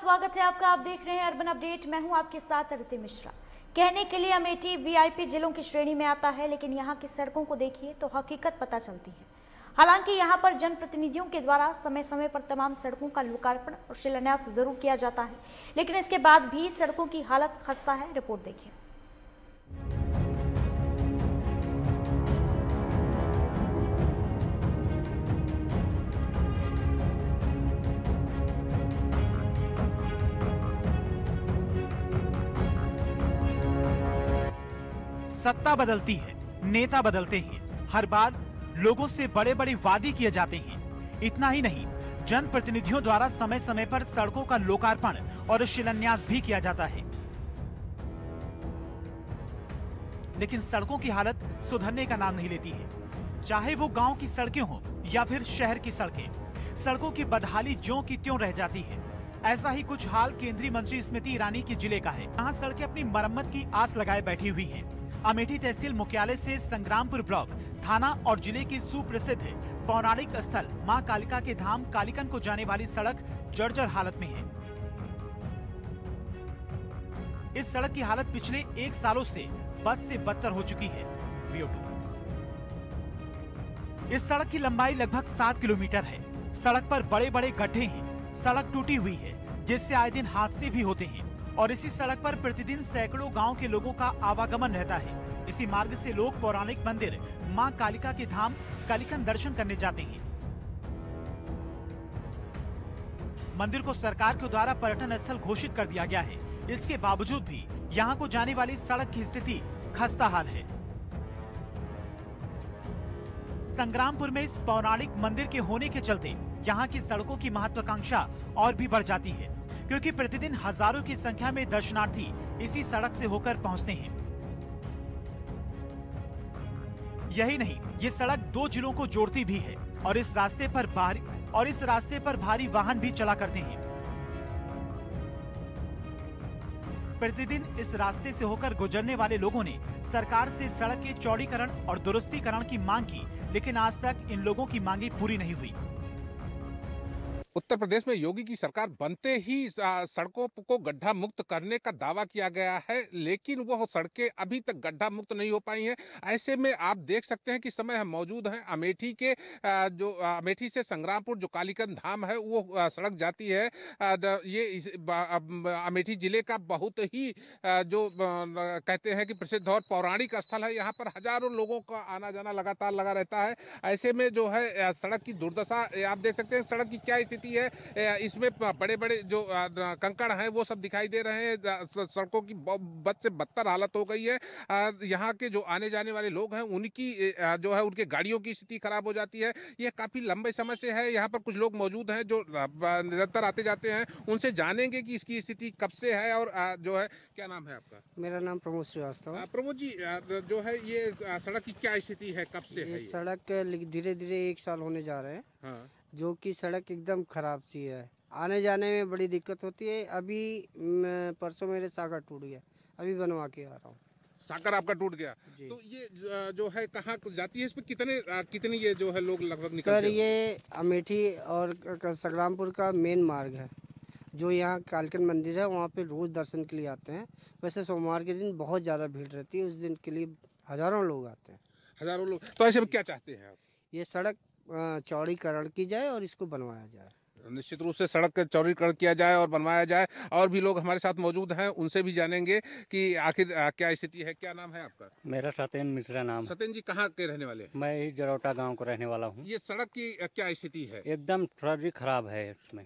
स्वागत है आपका। आप देख रहे हैं अर्बन अपडेट। मैं हूं आपके साथ अदिति मिश्रा। कहने के लिए अमेठी वीआईपी जिलों की श्रेणी में आता है, लेकिन यहां की सड़कों को देखिए तो हकीकत पता चलती है। हालांकि यहां पर जनप्रतिनिधियों के द्वारा समय समय पर तमाम सड़कों का लोकार्पण और शिलान्यास जरूर किया जाता है, लेकिन इसके बाद भी सड़कों की हालत खस्ता है। रिपोर्ट देखिए। सत्ता बदलती है, नेता बदलते हैं, हर बार लोगों से बड़े बड़े वादे किए जाते हैं। इतना ही नहीं, जनप्रतिनिधियों द्वारा समय समय पर सड़कों का लोकार्पण और शिलान्यास भी किया जाता है, लेकिन सड़कों की हालत सुधरने का नाम नहीं लेती है। चाहे वो गांव की सड़कें हों या फिर शहर की सड़कें, सड़कों की बदहाली ज्यों की त्यों रह जाती है। ऐसा ही कुछ हाल केंद्रीय मंत्री स्मृति ईरानी के जिले का है। यहाँ सड़कें अपनी मरम्मत की आस लगाए बैठी हुई हैं। अमेठी तहसील मुख्यालय से संग्रामपुर ब्लॉक, थाना और जिले की सुप्रसिद्ध पौराणिक स्थल मां कालिका के धाम कालीकन को जाने वाली सड़क जर्जर हालत में है। इस सड़क की हालत पिछले 1 सालों से बद से बदतर हो चुकी है। इस सड़क की लंबाई लगभग 7 किलोमीटर है। सड़क पर बड़े बड़े गड्ढे हैं। सड़क टूटी हुई है, जिससे आए दिन हादसे भी होते हैं और इसी सड़क पर प्रतिदिन सैकड़ों गांव के लोगों का आवागमन रहता है। इसी मार्ग से लोग पौराणिक मंदिर मां कालिका के धाम कालीकन दर्शन करने जाते हैं। मंदिर को सरकार के द्वारा पर्यटन स्थल घोषित कर दिया गया है। इसके बावजूद भी यहां को जाने वाली सड़क की स्थिति खस्ता हाल है। संग्रामपुर में इस पौराणिक मंदिर के होने के चलते यहाँ की सड़कों की महत्वाकांक्षा और भी बढ़ जाती है, क्योंकि प्रतिदिन हजारों की संख्या में दर्शनार्थी इसी सड़क से होकर पहुंचते हैं। यही नहीं, ये सड़क 2 जिलों को जोड़ती भी है और इस रास्ते पर भारी वाहन भी चला करते हैं। प्रतिदिन इस रास्ते से होकर गुजरने वाले लोगों ने सरकार से सड़क के चौड़ीकरण और दुरुस्तीकरण की मांग की, लेकिन आज तक इन लोगों की मांगे पूरी नहीं हुई। उत्तर प्रदेश में योगी की सरकार बनते ही सड़कों को गड्ढा मुक्त करने का दावा किया गया है, लेकिन वह सड़कें अभी तक गड्ढा मुक्त नहीं हो पाई हैं। ऐसे में आप देख सकते हैं कि समय हम मौजूद हैं अमेठी के जो अमेठी से संग्रामपुर जो कालीकन धाम है वो सड़क जाती है। ये अमेठी जिले का बहुत ही जो कहते हैं कि प्रसिद्ध और पौराणिक स्थल है। यहाँ पर हजारों लोगों का आना जाना लगातार लगा रहता है। ऐसे में जो है सड़क की दुर्दशा आप देख सकते हैं। सड़क की क्या स्थिति है, इसमें बड़े बड़े जो कंकड़ हैं वो सब दिखाई दे रहे हैं। सड़कों की बद से बदतर हालत हो गई है। यहाँ के जो आने जाने वाले लोग हैं उनकी जो है उनके गाड़ियों की स्थिति खराब हो जाती है। ये काफ़ी लंबे समय से है। यहाँ पर कुछ लोग मौजूद हैं जो निरंतर आते जाते हैं। उनसे जानेंगे कि इसकी स्थिति कब से है और जो है। क्या नाम है आपका? मेरा नाम प्रमोद श्रीवास्तव है। प्रमोद जी, जो है ये सड़क की क्या स्थिति है, कब से है? सड़क धीरे धीरे 1 साल होने जा रहे हैं। हाँ। जो कि सड़क एकदम खराब सी है, आने जाने में बड़ी दिक्कत होती है। अभी परसों मेरे साकर टूट गया, अभी बनवा के आ रहा हूँ। साकर आपका टूट गया? तो ये जो है कहाँ जाती है? इस पे कितनी ये जो है लोग लगभग निकलते हैं? सर ये अमेठी और संग्रामपुर का मेन मार्ग है। जो यहाँ कालकन मंदिर है वहाँ पे रोज दर्शन के लिए आते हैं। वैसे सोमवार के दिन बहुत ज़्यादा भीड़ रहती है, उस दिन के लिए हजारों लोग आते हैं। हजारों लोग। तो ऐसे में क्या चाहते हैं आप? ये सड़क चौड़ीकरण की जाए और इसको बनवाया जाए। निश्चित रूप से सड़क का चौड़ीकरण किया जाए और बनवाया जाए। और भी लोग हमारे साथ मौजूद हैं, उनसे भी जानेंगे कि आखिर क्या स्थिति है। क्या नाम है आपका? मेरा सत्येन मिश्रा नाम। सत्येन जी, कहाँ के रहने वाले? मैं ही जरौटा गांव का रहने वाला हूँ। ये सड़क की क्या स्थिति है? एकदम थोड़ी खराब है। इसमें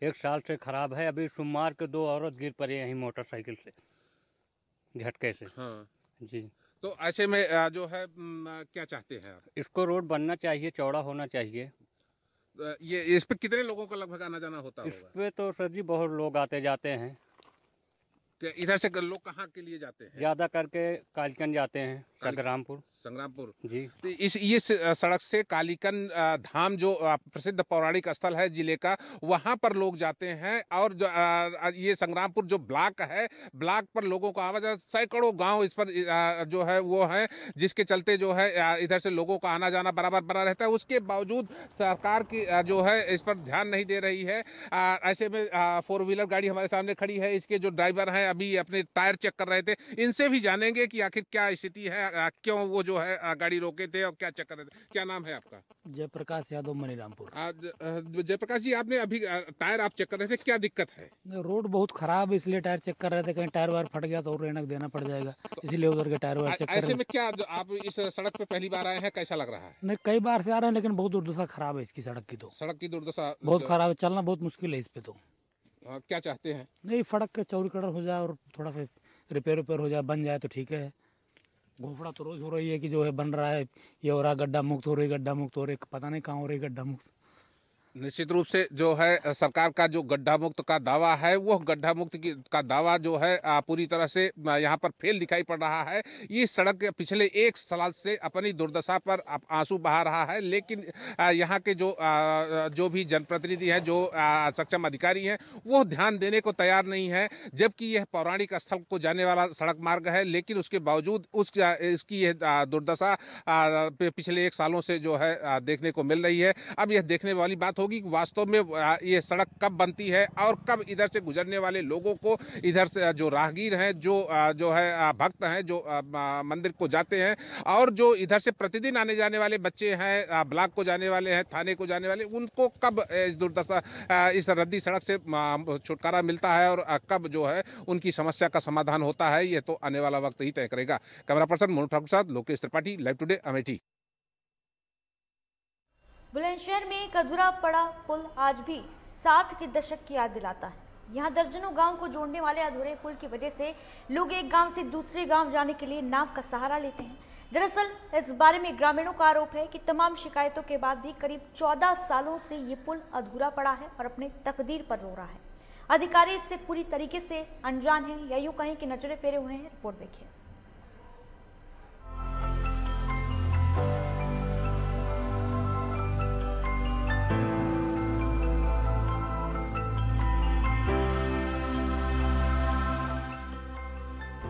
1 साल से खराब है। अभी सोमवार के 2 औरत गिर पड़ी यहीं मोटरसाइकिल से, झटके से। हाँ जी। तो ऐसे में जो है क्या चाहते हैं आप? इसको रोड बनना चाहिए, चौड़ा होना चाहिए। ये इस पे कितने लोगों का लगभग आना जाना होता इस होगा? पे तो सर जी बहुत लोग आते जाते हैं। इधर से लोग कहाँ के लिए जाते हैं? ज़्यादा करके कालीकन जाते हैं, संग्रामपुर जी। तो इस सड़क से कालीकन धाम जो प्रसिद्ध पौराणिक स्थल है जिले का, वहां पर लोग जाते हैं। और जो ये संग्रामपुर जो ब्लॉक है, ब्लॉक पर लोगों को आवाजाही, सैकड़ों गांव इस पर जो है वो है, जिसके चलते जो है इधर से लोगों का आना जाना बराबर बना रहता है। उसके बावजूद सरकार की जो है इस पर ध्यान नहीं दे रही है। ऐसे में 4 व्हीलर गाड़ी हमारे सामने खड़ी है, इसके जो ड्राइवर हैं अभी अपने टायर चेक कर रहे थे। इनसे भी जानेंगे कि आखिर क्या स्थिति है, क्यों वो जो है गाड़ी रोके थे और क्या चेक कर रहे थे। क्या नाम है आपका? जयप्रकाश यादव, मनीरामपुर। आज जयप्रकाश जी, आपने अभी टायर आप चेक कर रहे थे, क्या दिक्कत है? रोड बहुत खराब है, इसलिए टायर चेक कर रहे थे, कहीं टायर वायर फट गया तो और रेनक देना पड़ जाएगा, इसलिए उधर के टायर वायर चेक कर रहे ऐसे में क्या आप इस सड़क पे पहली बार आए हैं, कैसा लग रहा है? नहीं, कई बार से आ रहे हैं, लेकिन बहुत दुर्दशा खराब है इसकी सड़क की। तो सड़क की दुर्दशा बहुत खराब है, चलना बहुत मुश्किल है इस पे। तो क्या चाहते हैं? नहीं, सड़क के चौड़ी कड़र हो जाए और थोड़ा सा रिपेयर हो जाए, बन जाए तो ठीक है। घोफड़ा तो रोज हो रही है कि जो है बन रहा है, ये हो रहा, गड्ढा मुक्त हो रही, पता नहीं कहाँ हो रही गड्ढा मुक्त। निश्चित रूप से जो है सरकार का जो गड्ढा मुक्त का दावा है, वो गड्ढा मुक्त का दावा जो है पूरी तरह से यहाँ पर फेल दिखाई पड़ रहा है। ये सड़क पिछले 1 साल से अपनी दुर्दशा पर आंसू बहा रहा है, लेकिन यहाँ के जो भी जनप्रतिनिधि हैं, जो सक्षम अधिकारी हैं, वो ध्यान देने को तैयार नहीं है। जबकि यह पौराणिक स्थल को जाने वाला सड़क मार्ग है, लेकिन उसके बावजूद इसकी यह दुर्दशा पिछले 1 सालों से जो है देखने को मिल रही है। अब यह देखने वाली बात होगी कि वास्तव में ये सड़क कब बनती है और कब इधर से गुजरने वाले लोगों को, इधर से जो राहगीर हैं, जो है भक्त हैं, जो मंदिर को जाते हैं, और जो इधर से प्रतिदिन आने जाने वाले बच्चे हैं, ब्लॉक को जाने वाले हैं, थाने को जाने वाले, उनको कब इस दुर्दशा, इस रद्दी सड़क से छुटकारा मिलता है और कब जो है उनकी समस्या का समाधान होता है, ये तो आने वाला वक्त ही तय करेगा। कैमरा पर्सन मोनू ठाकुर के साथ लोकेश त्रिपाठी, लाइव टुडे, अमेठी। बुलंदशहर में एक अधूरा पड़ा पुल आज भी 60 के दशक की याद दिलाता है। यहाँ दर्जनों गांव को जोड़ने वाले अधूरे पुल की वजह से लोग एक गांव से दूसरे गांव जाने के लिए नाव का सहारा लेते हैं। दरअसल इस बारे में ग्रामीणों का आरोप है कि तमाम शिकायतों के बाद भी करीब 14 सालों से ये पुल अधूरा पड़ा है और अपने तकदीर पर रो रहा है। अधिकारी इससे पूरी तरीके से अनजान हैं, या यूं कहें कि नजरें फेरे हुए हैं। रिपोर्ट देखिए।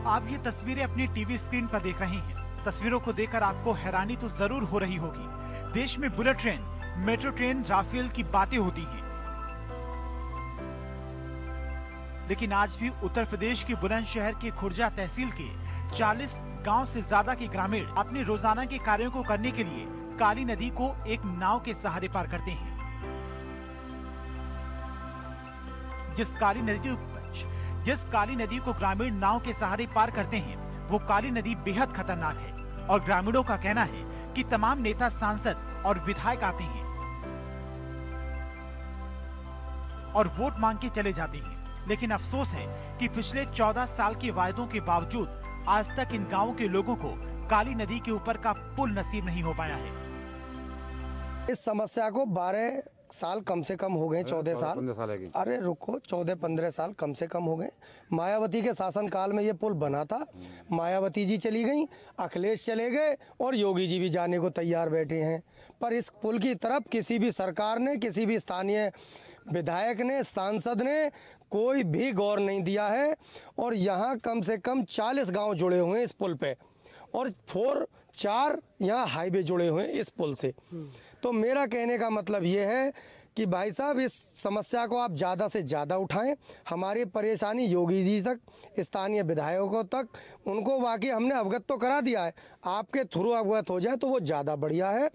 आप ये तस्वीरें अपनी टीवी स्क्रीन पर देख रहे हैं। तस्वीरों को देखकर आपको हैरानी तो जरूर हो रही होगी। देश में bullet train, metro train, Rafale की बातें होती हैं, लेकिन आज भी उत्तर प्रदेश के बुलंदशहर के खुर्जा तहसील के 40 गांव से ज्यादा के ग्रामीण अपने रोजाना के कार्यों को करने के लिए काली नदी को एक नाव के सहारे पार करते हैं। जिस काली नदी को ग्रामीण नाव के सहारे पार करते हैं, वो काली नदी बेहद खतरनाक है और ग्रामीणों का कहना है कि तमाम नेता, सांसद और विधायक आते हैं और वोट मांग के चले जाते हैं। लेकिन अफसोस है कि पिछले 14 साल के वायदों के बावजूद आज तक इन गांवों के लोगों को काली नदी के ऊपर का पुल नसीब नहीं हो पाया है। इस समस्या को 12 साल कम से कम हो गए, 14 साल, अरे रुको, 14-15 साल कम से कम हो गए। मायावती के शासनकाल में ये पुल बना था, मायावती जी चली गई, अखिलेश चले गए और योगी जी भी जाने को तैयार बैठे हैं। पर इस पुल की तरफ किसी भी सरकार ने, किसी भी स्थानीय विधायक ने, सांसद ने कोई भी गौर नहीं दिया है। और यहाँ कम से कम 40 गांव जुड़े हुए हैं इस पुल पे और 4 यहाँ हाईवे जुड़े हुए हैं इस पुल से। तो मेरा कहने का मतलब ये है कि भाई साहब, इस समस्या को आप ज़्यादा से ज़्यादा उठाएं। हमारी परेशानी योगी जी तक, स्थानीय विधायकों तक, उनको वाकई हमने अवगत तो करा दिया है, आपके थ्रू अवगत हो जाए तो वो ज़्यादा बढ़िया है।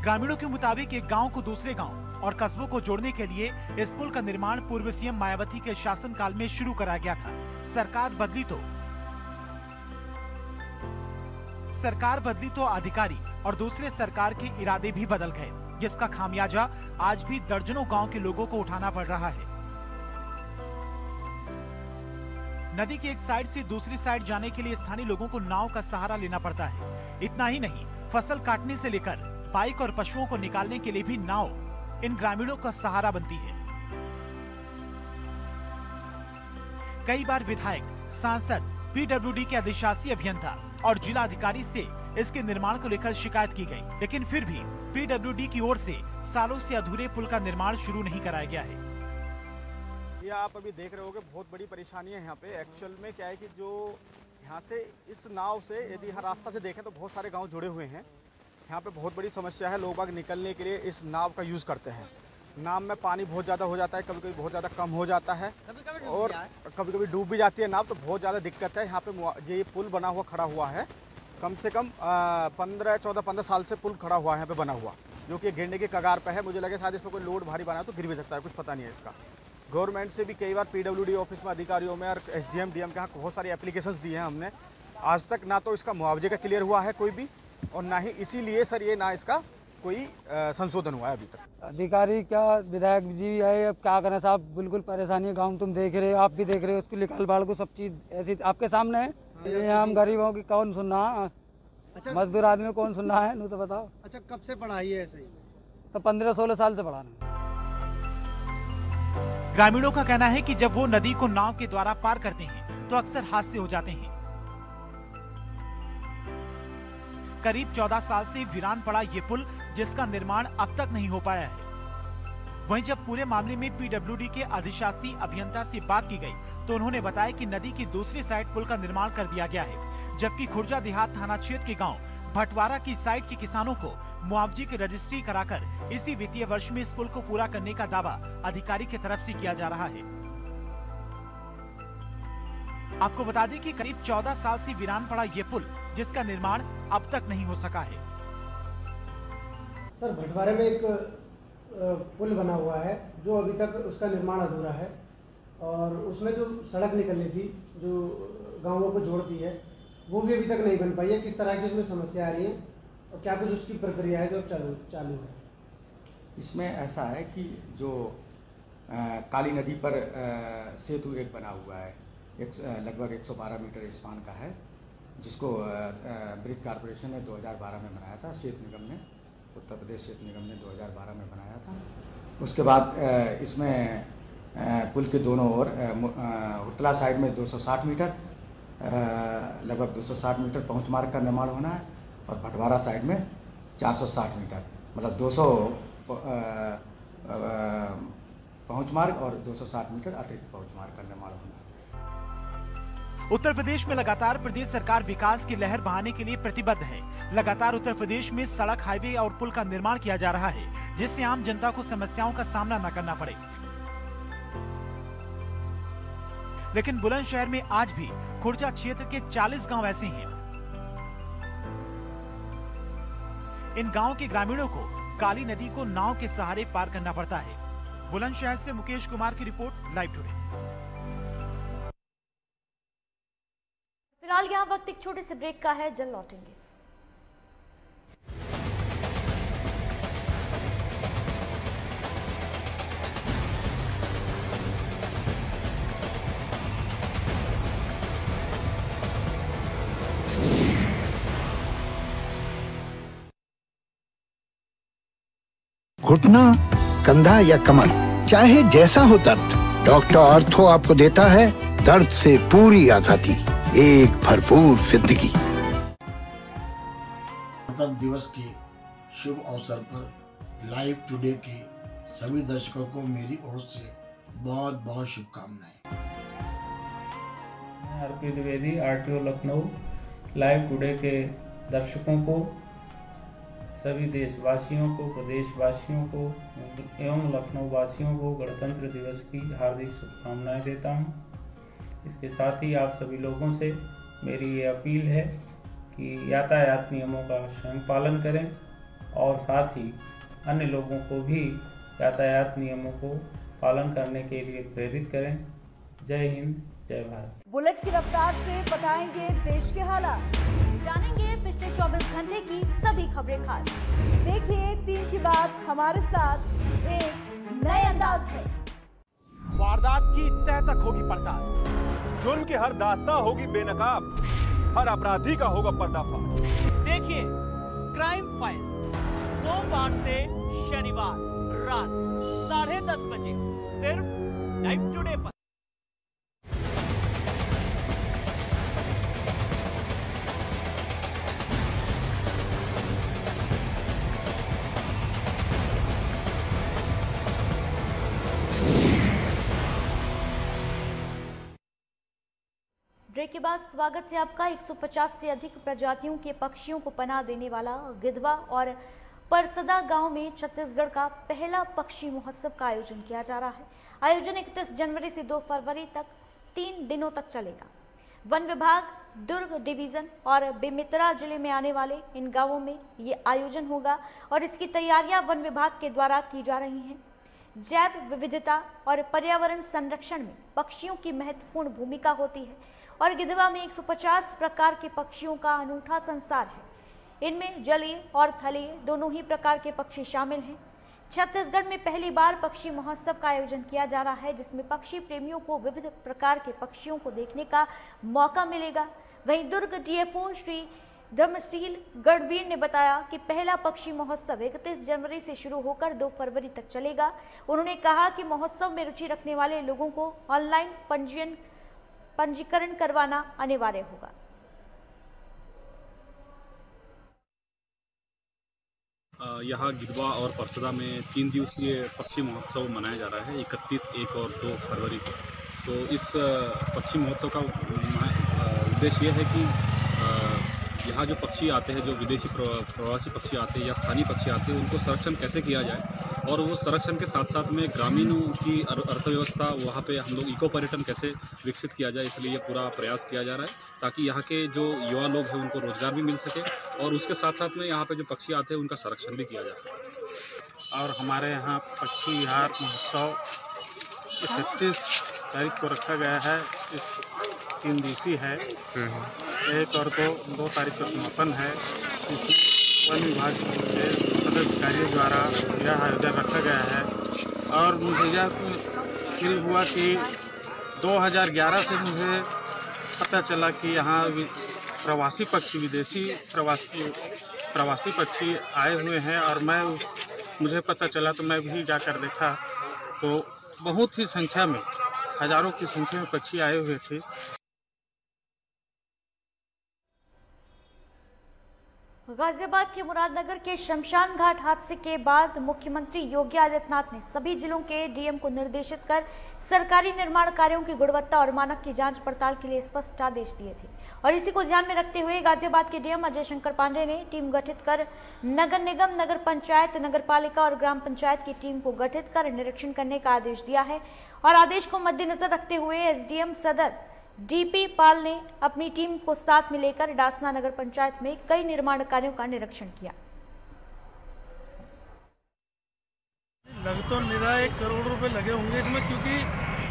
ग्रामीणों के मुताबिक एक गांव को दूसरे गांव और कस्बों को जोड़ने के लिए इस पुल का निर्माण पूर्व सीएम मायावती के शासनकाल में शुरू कराया गया था। सरकार बदली तो अधिकारी और दूसरे सरकार के इरादे भी बदल गए, जिसका खामियाजा आज भी दर्जनों गांव के लोगों को उठाना पड़ रहा है। नदी के एक साइड से दूसरी साइड जाने के लिए स्थानीय लोगों को नाव का सहारा लेना पड़ता है। इतना ही नहीं, फसल काटने से लेकर बाइक और पशुओं को निकालने के लिए भी नाव इन ग्रामीणों का सहारा बनती है। कई बार विधायक, सांसद पीडब्ल्यूडी के अधिशासी अभियंता और जिला अधिकारी से इसके निर्माण को लेकर शिकायत की गई, लेकिन फिर भी पीडब्ल्यूडी की ओर से सालों से अधूरे पुल का निर्माण शुरू नहीं कराया गया है। ये आप अभी देख रहे होगे, बहुत बड़ी परेशानी है यहाँ पे। एक्चुअल में क्या है कि जो यहाँ से इस नाव से यदि यहाँ रास्ता से देखें तो बहुत सारे गांव जुड़े हुए हैं। यहाँ पे बहुत बड़ी समस्या है, लोग बाग निकलने के लिए इस नाव का यूज़ करते हैं। नाव में पानी बहुत ज़्यादा हो जाता है, कभी कभी बहुत ज़्यादा कम हो जाता है और कभी कभी डूब भी जाती है नाव, तो बहुत ज़्यादा दिक्कत है। यहाँ पे ये पुल बना हुआ खड़ा हुआ है, कम से कम 15 साल से पुल खड़ा हुआ है यहाँ पे बना हुआ, जो कि गिरने के कगार पे है। मुझे लगे शायद इसमें कोई लोड भारी बना तो गिर भी सकता है, कुछ पता नहीं है इसका। गवर्नमेंट से भी कई बार पीडब्ल्यूडी ऑफिस में अधिकारियों में और एसडीएम डीएम के यहाँ बहुत सारी एप्लीकेशंस दिए हैं हमने। आज तक ना तो इसका मुआवजे का क्लियर हुआ है कोई भी, और ना ही इसीलिए सर ये ना इसका कोई संशोधन हुआ है अभी तक। अधिकारी क्या विधायक जी है, अब क्या करें साहब, बिल्कुल परेशानी है। गाँव तुम देख रहे हो, आप भी देख रहे हो, उसकी निकाल बाढ़ को सब चीज़ ऐसी आपके सामने है। यहाँ हम गरीबों की कौन सुन रहा है? अच्छा, मजदूर आदमी कौन सुन रहा है? नहीं तो बताओ। अच्छा, कब से पढ़ाई है ऐसे ही? तो 15-16 साल से पढ़ा रहे। ग्रामीणों का कहना है कि जब वो नदी को नाव के द्वारा पार करते हैं तो अक्सर हादसे हो जाते हैं। करीब 14 साल से वीरान पड़ा ये पुल, जिसका निर्माण अब तक नहीं हो पाया है। वहीं जब पूरे मामले में पीडब्ल्यूडी के अधिशासी अभियंता से बात की गई तो उन्होंने बताया कि नदी की दूसरी साइड पुल का निर्माण कर दिया गया है, जबकि खुर्जा देहात थाना क्षेत्र के गांव भटवारा की साइड के किसानों को मुआवजे की रजिस्ट्री कराकर इसी वित्तीय वर्ष में इस पुल को पूरा करने का दावा अधिकारी की तरफ से किया जा रहा है। आपको बता दें कि करीब 14 साल से वीरान पड़ा ये पुल, जिसका निर्माण अब तक नहीं हो सका है। सर, भटवारे में एक पुल बना हुआ है जो अभी तक उसका निर्माण अधूरा है, और उसमें जो सड़क निकलनी थी जो गांवों को जोड़ती है वो भी अभी तक नहीं बन पाई है। किस तरह की उसमें समस्या आ रही है और क्या कुछ उसकी प्रक्रिया है जो चालू है? इसमें ऐसा है कि जो काली नदी पर सेतु एक बना हुआ है, लगभग 112 मीटर स्पान का है, जिसको ब्रिज कॉरपोरेशन ने 2012 में बनाया था। क्षेत्र निगम ने, उत्तर प्रदेश क्षेत्र निगम ने 2012 में बनाया था। उसके बाद इसमें पुल के दोनों ओर हुरतला साइड में 260 मीटर, लगभग 260 मीटर पहुँच मार्ग का निर्माण होना है, और भटवारा साइड में 460 मीटर, मतलब 200 पहुँच मार्ग और 260 मीटर अतिरिक्त पहुँच मार्ग का निर्माण होना है। उत्तर प्रदेश में लगातार प्रदेश सरकार विकास की लहर बहाने के लिए प्रतिबद्ध है। लगातार उत्तर प्रदेश में सड़क, हाईवे और पुल का निर्माण किया जा रहा है, जिससे आम जनता को समस्याओं का सामना न करना पड़े। लेकिन बुलंदशहर में आज भी खुर्जा क्षेत्र के 40 गांव ऐसे हैं। इन गांव के ग्रामीणों को काली नदी को नाव के सहारे पार करना पड़ता है। बुलंदशहर से मुकेश कुमार की रिपोर्ट, लाइव टुडे। फिलहाल यहाँ वक्त एक छोटे से ब्रेक का है, जल्द लौटेंगे। घुटना, कंधा या कमर, चाहे जैसा हो दर्द, डॉक्टर ऑर्थो आपको देता है दर्द से पूरी आजादी, एक भरपूर जिंदगी। गणतंत्र दिवस के शुभ अवसर पर लाइव टुडे के सभी दर्शकों को मेरी ओर से बहुत बहुत शुभकामनाएं। मैं RP Dwivedi, RTO Lucknow, live today के दर्शकों को, सभी देशवासियों को, प्रदेशवासियों को एवं लखनऊ वासियों को गणतंत्र दिवस की हार्दिक शुभकामनाएं देता हूं। इसके साथ ही आप सभी लोगों से मेरी ये अपील है कि यातायात नियमों का स्वयं पालन करें और साथ ही अन्य लोगों को भी यातायात नियमों को पालन करने के लिए प्रेरित करें। जय हिंद, जय भारत। बुलेट की रफ्तार से बताएंगे देश के हालात, जानेंगे पिछले 24 घंटे की सभी खबरें खास। देखिए 3 की बात हमारे साथ एक नए अंदाज में। वारदात की तह तक होगी पड़ताल, जुर्म की हर दास्तां होगी बेनकाब, हर अपराधी का होगा पर्दाफाश। देखिए क्राइम फाइल्स सोमवार से शनिवार रात 10:30 बजे सिर्फ लाइव टुडे पर। ब्रेक के बाद स्वागत है आपका। 150 से अधिक प्रजातियों के पक्षियों को पनाह देने वाला गिधवा और परसदा गांव में छत्तीसगढ़ का पहला पक्षी महोत्सव का आयोजन किया जा रहा है। आयोजन 31 जनवरी से 2 फरवरी तक 3 दिनों तक चलेगा। वन विभाग, दुर्ग डिवीजन और बेमेतरा जिले में आने वाले इन गांवों में ये आयोजन होगा और इसकी तैयारियां वन विभाग के द्वारा की जा रही हैं। जैव विविधता और पर्यावरण संरक्षण में पक्षियों की महत्वपूर्ण भूमिका होती है और गिधवा में 150 प्रकार के पक्षियों का अनूठा संसार है। इनमें जलीय और थलीय दोनों ही प्रकार के पक्षी शामिल हैं। छत्तीसगढ़ में पहली बार पक्षी महोत्सव का आयोजन किया जा रहा है, जिसमें पक्षी प्रेमियों को विविध प्रकार के पक्षियों को देखने का मौका मिलेगा। वहीं दुर्ग डीएफओ श्री धर्मशील गढ़वीर ने बताया कि पहला पक्षी महोत्सव 31 जनवरी से शुरू होकर 2 फरवरी तक चलेगा। उन्होंने कहा कि महोत्सव में रुचि रखने वाले लोगों को ऑनलाइन पंजीकरण करवाना अनिवार्य होगा। यहाँ गिधवा और परसदा में 3 दिवसीय पक्षी महोत्सव मनाया जा रहा है, 31, 1 और 2 फरवरी को। तो इस पक्षी महोत्सव का उद्देश्य यह है कि यहाँ जो पक्षी आते हैं, जो विदेशी प्रवासी पक्षी आते हैं या स्थानीय पक्षी आते हैं, उनको संरक्षण कैसे किया जाए और वो संरक्षण के साथ साथ में ग्रामीणों की अर्थव्यवस्था, वहाँ पे हम लोग इको पर्यटन कैसे विकसित किया जाए, इसलिए ये पूरा प्रयास किया जा रहा है ताकि यहाँ के जो युवा लोग हैं उनको रोजगार भी मिल सके और उसके साथ साथ में यहाँ पे जो पक्षी आते हैं उनका संरक्षण भी किया जा सके। और हमारे यहाँ पक्षी विहार महोत्सव 31 तारीख को रखा गया है। इस 3 दिवसीय है, 1 और 2 तारीख को समापन है। इसमें वन विभाग के पदाधिकारियों द्वारा यह आयोजन रखा गया है और मुझे यह फील हुआ कि 2011 से मुझे पता चला कि यहाँ प्रवासी पक्षी, विदेशी प्रवासी पक्षी आए हुए हैं और मुझे पता चला तो मैं भी जाकर देखा तो बहुत ही संख्या में, हजारों की संख्या में पक्षी आए हुए थे। गाजियाबाद के मुरादनगर के शमशान घाट हादसे के बाद मुख्यमंत्री योगी आदित्यनाथ ने सभी जिलों के डीएम को निर्देशित कर सरकारी निर्माण कार्यों की गुणवत्ता और मानक की जांच पड़ताल के लिए स्पष्ट आदेश दिए थे और इसी को ध्यान में रखते हुए गाजियाबाद के डीएम अजय शंकर पांडे ने टीम गठित कर नगर निगम, नगर पंचायत, नगर पालिका और ग्राम पंचायत की टीम को गठित कर निरीक्षण करने का आदेश दिया है और आदेश को मद्देनजर रखते हुए एसडीएम सदर डीपी पाल ने अपनी टीम को साथ में लेकर डासना नगर पंचायत में कई निर्माण कार्यों का निरीक्षण किया। लग तो निरा 1 करोड़ रुपए लगे होंगे इसमें, क्योंकि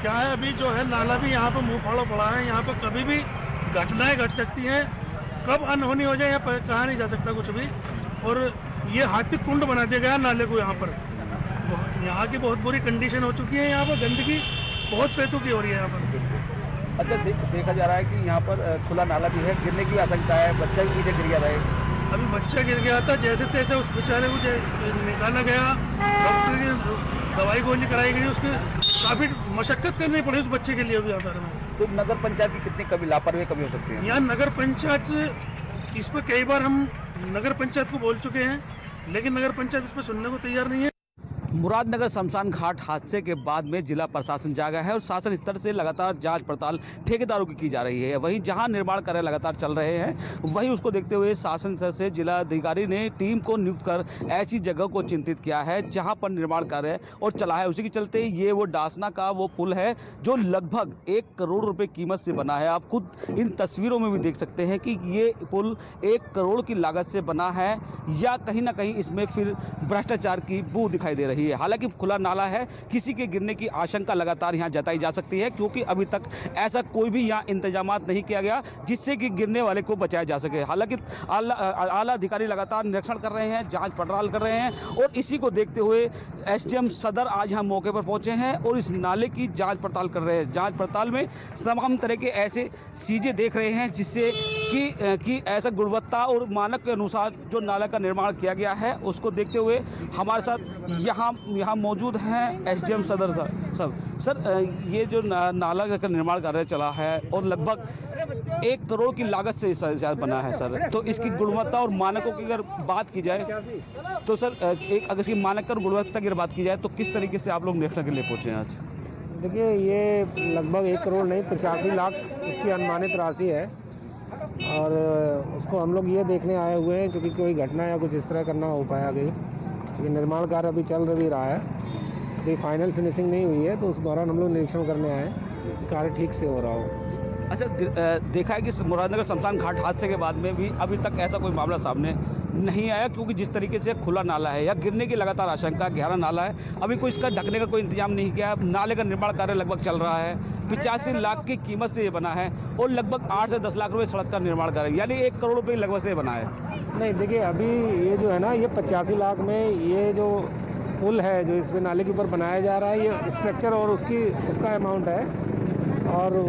क्या है अभी जो है नाला भी यहाँ पर मुंह फाड़ो पड़ा है। यहाँ पर कभी भी घटनाएं घट सकती हैं, कब अनहोनी हो जाए यहाँ कहा नहीं जा सकता कुछ भी। और ये हाथी कुंड बना दिया गया नाले को। यहाँ की बहुत बुरी कंडीशन हो चुकी है। यहाँ पर गंदगी बहुत पैतों की हो रही है यहाँ पर। अच्छा, देखा जा रहा है कि यहाँ पर खुला नाला भी है, गिरने की आशंका है, बच्चा भी नीचे गिर गया था। अभी बच्चा गिर गया था, जैसे तैसे उस बेचारे को निकाला गया, डॉक्टर की दवाई गोली कराई गई, उसके काफ़ी मशक्कत करनी पड़ी उस बच्चे के लिए। अभी यहाँ पर तो नगर पंचायत की कितनी कभी लापरवाही कभी हो सकती है? यहाँ नगर पंचायत इस पर कई बार हम नगर पंचायत को बोल चुके हैं, लेकिन नगर पंचायत इस पर सुनने को तैयार नहीं है। मुरादनगर शमशान घाट हादसे के बाद में जिला प्रशासन जागा है और शासन स्तर से लगातार जांच पड़ताल ठेकेदारों की की जा रही है। वहीं जहां निर्माण कार्य लगातार चल रहे हैं, वहीं उसको देखते हुए शासन स्तर से जिला अधिकारी ने टीम को नियुक्त कर ऐसी जगह को चिन्हित किया है जहां पर निर्माण कार्य और चला है। उसी के चलते ये वो डासना का वो पुल है जो लगभग 1 करोड़ रुपये कीमत से बना है। आप खुद इन तस्वीरों में भी देख सकते हैं कि ये पुल 1 करोड़ की लागत से बना है या कहीं ना कहीं इसमें फिर भ्रष्टाचार की बू दिखाई दे रही है। हालांकि खुला नाला है, किसी के गिरने की आशंका लगातार यहां जताई जा सकती है, क्योंकि अभी तक ऐसा कोई भी यहां इंतजामात नहीं किया गया जिससे कि गिरने वाले को बचाया जा सके। हालांकि आला अधिकारी लगातार निरीक्षण कर रहे हैं, जांच पड़ताल कर रहे हैं और इसी को देखते हुए एसडीएम सदर आज यहाँ मौके पर पहुंचे हैं और इस नाले की जाँच पड़ताल कर रहे हैं। जाँच पड़ताल में तमाम तरह के ऐसे चीज़ें देख रहे हैं जिससे कि ऐसा गुणवत्ता और मानक के अनुसार जो नाला का निर्माण किया गया है उसको देखते हुए हमारे साथ यहाँ मौजूद हैं एसडीएम सदर साहब। सर, ये जो नाला का निर्माण कार्य चला है और लगभग 1 करोड़ की लागत से बना है सर, तो इसकी गुणवत्ता और मानकों की अगर बात की जाए तो सर अगर इसकी मानक और गुणवत्ता की बात की जाए तो किस तरीके से आप लोग देखने के लिए पहुँचे हैं आज? देखिए ये लगभग 1 करोड़ नहीं 85 लाख इसकी अनुमानित राशि है और उसको हम लोग ये देखने आए हुए हैं क्योंकि कोई घटना या कुछ इस तरह करना हो पाया गई, क्योंकि निर्माण कार्य अभी चल भी रहा है, अभी फाइनल फिनिशिंग नहीं हुई है, तो उस दौरान हम लोग निरीक्षण करने आए कार्य ठीक से हो रहा हो। अच्छा, देखा है कि मुरादनगर शमशान घाट हादसे के बाद में भी अभी तक ऐसा कोई मामला सामने नहीं आया, क्योंकि जिस तरीके से खुला नाला है या गिरने की लगातार आशंका, गहरा नाला है, अभी कोई इसका ढकने का कोई इंतजाम नहीं किया। नाले का निर्माण कार्य लगभग चल रहा है, 85 लाख की कीमत से ये बना है और लगभग 8 से 10 लाख रुपए सड़क का निर्माण कार्य, यानी 1 करोड़ रुपये लगभग से बना है। नहीं देखिए, अभी ये जो है ना, ये 85 लाख में ये जो पुल है जो इसमें नाले के ऊपर बनाया जा रहा है, ये स्ट्रक्चर और उसका अमाउंट है, और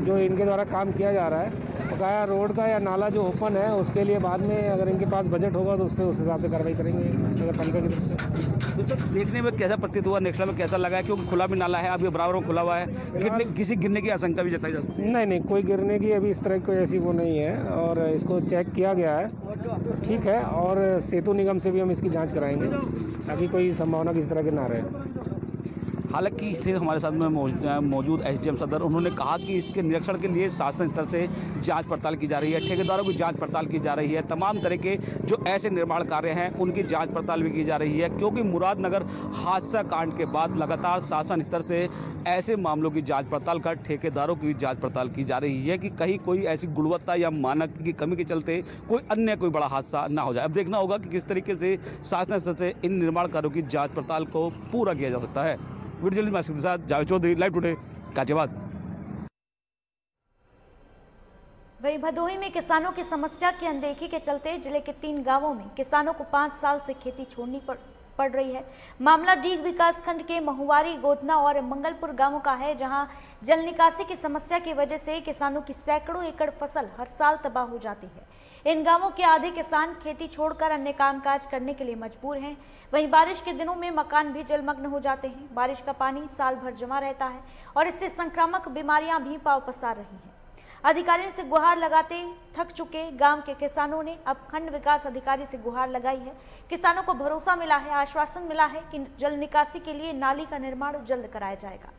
जो इनके द्वारा काम किया जा रहा है बकाया रोड का या नाला जो ओपन है उसके लिए बाद में अगर इनके पास बजट होगा तो उस पर उस हिसाब से कार्रवाई करेंगे नगर पालिका की तरफ से। तो सर देखने में कैसा प्रतीत हुआ, नेक्स्ट में कैसा लगा है, क्योंकि खुला भी नाला है, अभी बराबर में खुला हुआ है, किसी गिरने की आशंका भी जताई जा सकती है? नहीं, कोई गिरने की अभी इस तरह की कोई ऐसी वो नहीं है, और इसको चेक किया गया है, ठीक है, और सेतु निगम से भी हम इसकी जाँच कराएँगे ताकि कोई संभावना किसी तरह की ना रहे। हालांकि स्थित हमारे साथ में मौजूद एसडीएम सदर, उन्होंने कहा कि इसके निरीक्षण के लिए शासन स्तर से जांच पड़ताल की जा रही है, ठेकेदारों की जांच पड़ताल की जा रही है, तमाम तरह के जो ऐसे निर्माण कार्य हैं उनकी जांच पड़ताल भी की जा रही है, क्योंकि मुरादनगर हादसा कांड के बाद लगातार शासन स्तर से ऐसे मामलों की जाँच पड़ताल कर ठेकेदारों की जाँच पड़ताल की जा रही है कि कहीं कोई ऐसी गुणवत्ता या मानक की कमी के चलते कोई बड़ा हादसा ना हो जाए। अब देखना होगा कि किस तरीके से शासन स्तर से इन निर्माण कार्यों की जाँच पड़ताल को पूरा किया जा सकता है। वीडियो जर्नलिस्ट के साथ जावेद चौधरी, लाइव टुडे, गाजियाबाद। वहीं भदोही में किसानों की समस्या की अनदेखी के चलते जिले के 3 गांवों में किसानों को 5 साल से खेती छोड़नी पड़ रही है। मामला डीग विकासखंड के महुआरी, गोधना और मंगलपुर गांवों का है, जहां जल निकासी की समस्या की वजह से किसानों की सैकड़ों एकड़ फसल हर साल तबाह हो जाती है। इन गांवों के आधे किसान खेती छोड़कर अन्य कामकाज करने के लिए मजबूर हैं। वहीं बारिश के दिनों में मकान भी जलमग्न हो जाते हैं। बारिश का पानी साल भर जमा रहता है और इससे संक्रामक बीमारियां भी पांव पसार रही हैं। अधिकारियों से गुहार लगाते थक चुके गांव के किसानों ने अब खंड विकास अधिकारी से गुहार लगाई है। किसानों को भरोसा मिला है, आश्वासन मिला है कि जल निकासी के लिए नाली का निर्माण जल्द कराया जाएगा।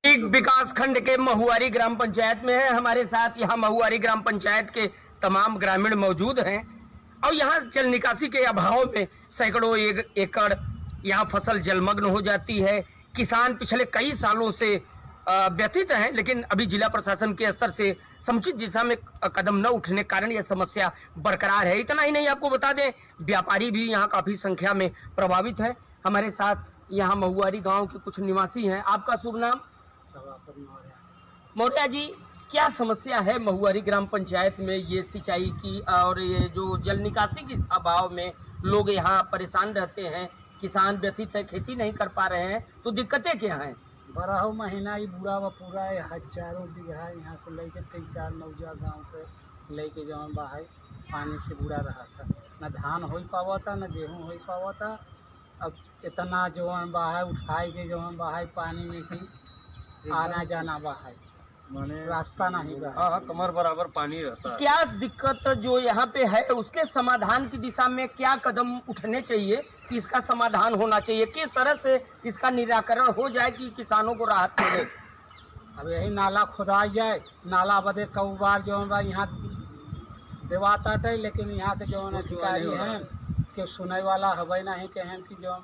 विकास खंड के महुआरी ग्राम पंचायत में है। हमारे साथ यहाँ महुआरी ग्राम पंचायत के तमाम ग्रामीण मौजूद हैं और यहाँ जल निकासी के अभाव में सैकड़ों एकड़ यहाँ फसल जलमग्न हो जाती है। किसान पिछले कई सालों से व्यथित हैं, लेकिन अभी जिला प्रशासन के स्तर से समुचित दिशा में कदम न उठने के कारण यह समस्या बरकरार है। इतना ही नहीं, आपको बता दें व्यापारी भी यहाँ काफी संख्या में प्रभावित है। हमारे साथ यहाँ महुआरी गाँव के कुछ निवासी हैं। आपका शुभ नाम? मौर्या जी, क्या समस्या है महुआरी ग्राम पंचायत में ये सिंचाई की और ये जो जल निकासी के अभाव में लोग यहाँ परेशान रहते हैं, किसान व्यथित है, खेती नहीं कर पा रहे हैं, तो दिक्कतें क्या हैं? 12 महीना ही बुरा व पूरा हजारों बीघा यहाँ से लेके 3-4 नौजा गाँव से लेके जवन बाहर पानी से बुरा रहा था, न धान हो पावा था, न गेहूँ हो पावा था। अब इतना जवन बाहर उठाए के जवन बाहर पानी में आना जाना बाहर माने रास्ता नहीं रहा। हाँ, कमर बराबर पानी रहता है। क्या दिक्कत जो यहाँ पे है उसके समाधान की दिशा में क्या कदम उठने चाहिए कि इसका समाधान होना चाहिए, किस तरह से इसका निराकरण हो जाए कि किसानों को राहत मिले? अब यही नाला खुदाई जाए, नाला बदे कई बार जो है यहाँ देवाता है, लेकिन यहाँ के जो अधिकारी हैं कि सुने वाला हवे नहीं के हैं कि जो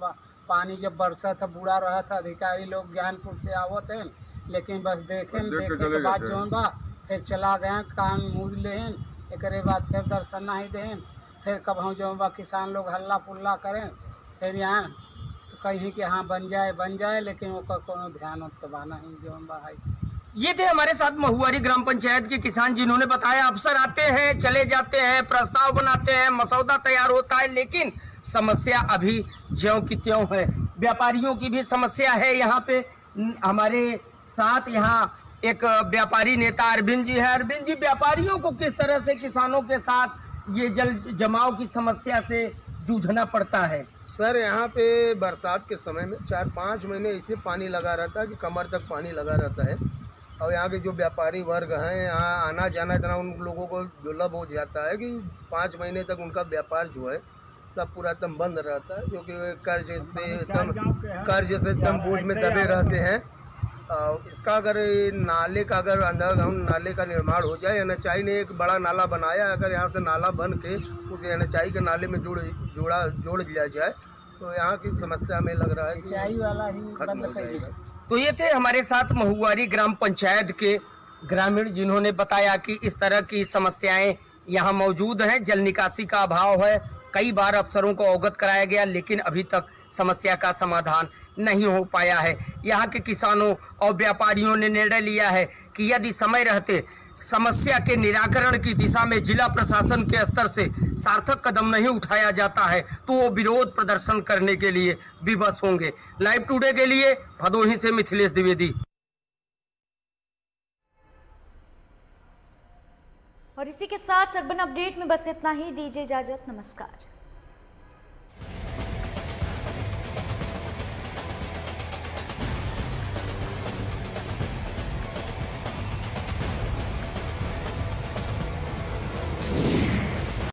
पानी जब बरसा था बुरा रहा था, अधिकारी लोग ज्ञानपुर से आवत हैं, लेकिन बस देखे के बाद जो बा फिर चला गए, कान मूद लेन, एक बाद फिर दर्शन नहीं दें, फिर कब हम जो बा किसान लोग हल्ला पुल्ला करें, फिर यहाँ तो कहीं कि हाँ बन जाए, लेकिन वो कोनो ध्यान उत्तबा नहीं जो बा है। ये थे हमारे साथ महुआरी ग्राम पंचायत के किसान, जिन्होंने बताया अफसर आते हैं, चले जाते हैं, प्रस्ताव बनाते हैं, मसौदा तैयार होता है, लेकिन समस्या अभी ज्यों की त्यों है। व्यापारियों की भी समस्या है। यहाँ पे हमारे साथ यहाँ एक व्यापारी नेता अरविंद जी है। अरविंद जी, व्यापारियों को किस तरह से किसानों के साथ ये जल जमाव की समस्या से जूझना पड़ता है? सर, यहाँ पे बरसात के समय में 4-5 महीने ऐसे पानी लगा रहता है कि कमर तक पानी लगा रहता है, और यहाँ के जो व्यापारी वर्ग हैं यहाँ आना जाना इतना उन लोगों को दुर्लभ हो जाता है कि 5 महीने तक उनका व्यापार जो है सब पूरा एकदम बंद रहता है, क्योंकि कर्ज से एकदम बोझ में दबे रहते हैं। इसका अगर नाले का अगर अंडरग्राउंड नाले का निर्माण हो जाए, NHI ने एक बड़ा नाला बनाया, अगर यहाँ से नाला बन के उस NHI के नाले में जोड़ दिया जाए तो यहाँ की समस्या में लग रहा है कि खत्म हो जाएगा। तो ये थे हमारे साथ महुआरी ग्राम पंचायत के ग्रामीण, जिन्होंने बताया कि इस तरह की समस्याएं यहाँ मौजूद हैं। जल निकासी का अभाव है, कई बार अफसरों को अवगत कराया गया, लेकिन अभी तक समस्या का समाधान नहीं हो पाया है। यहाँ के किसानों और व्यापारियों ने निर्णय लिया है कि यदि समय रहते समस्या के निराकरण की दिशा में जिला प्रशासन के स्तर से सार्थक कदम नहीं उठाया जाता है तो वो विरोध प्रदर्शन करने के लिए विवश होंगे। लाइव टुडे के लिए भदोही से मिथिलेश द्विवेदी। और इसी के साथ अर्बन अपडेट में बस इतना ही। दीजिए इजाजत, नमस्कार।